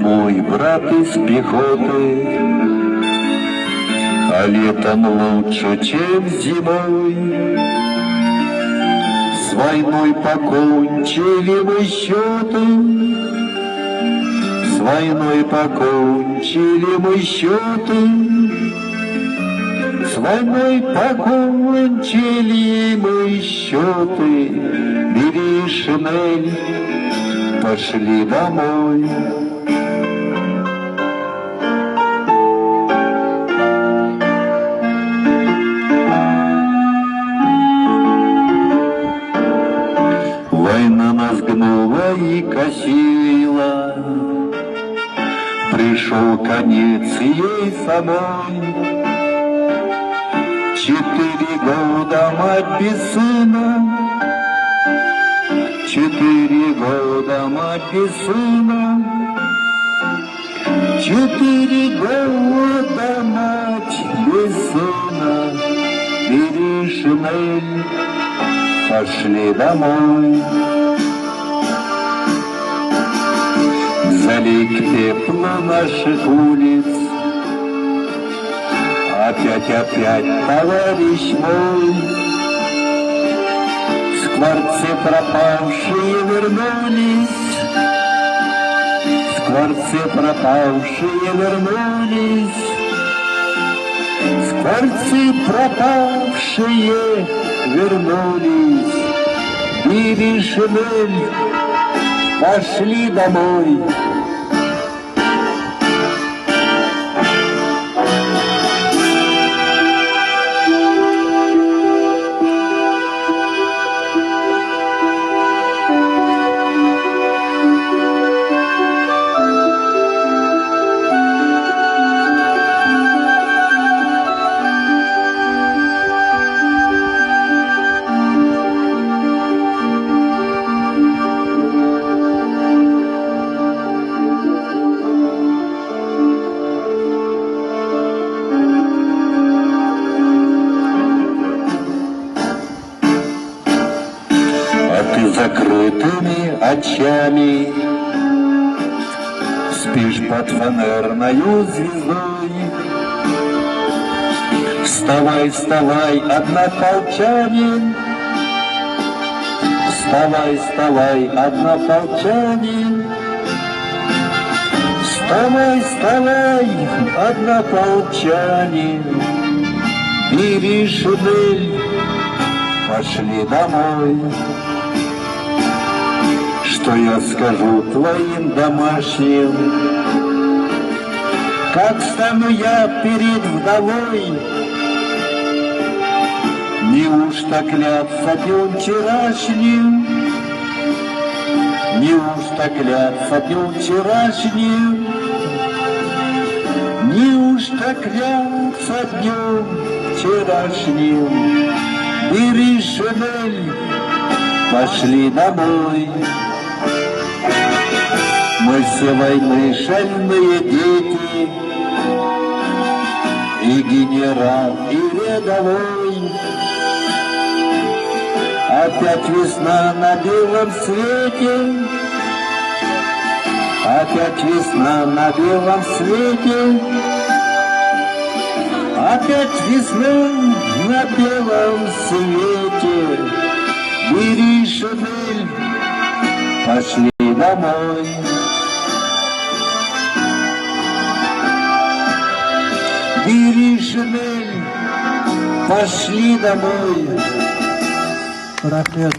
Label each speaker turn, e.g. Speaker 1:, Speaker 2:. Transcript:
Speaker 1: мой брат из пехоты, а летом лучше, чем зимой. С войной покончили мы счеты, с войной покончили мы счеты, с войной покончили мы счеты. Бери шинель, пошли домой. Война нас гнула и косила, пришел конец ей самой. 4 года мать без сына, 4 года мать без сына, 4 года мать без сына. Бери шинель, пошли домой. Залей пепла наших улиц, опять, товарищ мой. Скворцы пропавшие вернулись, скворцы пропавшие вернулись, скворцы пропавшие вернулись. Бери шинель, пошли домой. Ты закрытыми очами спишь под фанерною звездой. Вставай, вставай, однополчанин, вставай, вставай, однополчанин, вставай, вставай, однополчанин. Бери шинель, пошли домой. Что я скажу твоим домашним, как стану я перед вдовой? Неужто клятся днем вчерашним, неужто клятся днем вчерашним, неужто клятся днем вчерашним? Бери шинель, пошли домой. Мы все войны шальные дети, и генерал, и рядовой. Опять весна на белом свете, опять весна на белом свете, опять весна на белом свете. Бери шинель, пошли домой. Бери шинель, пошли домой.
Speaker 2: Рахмет.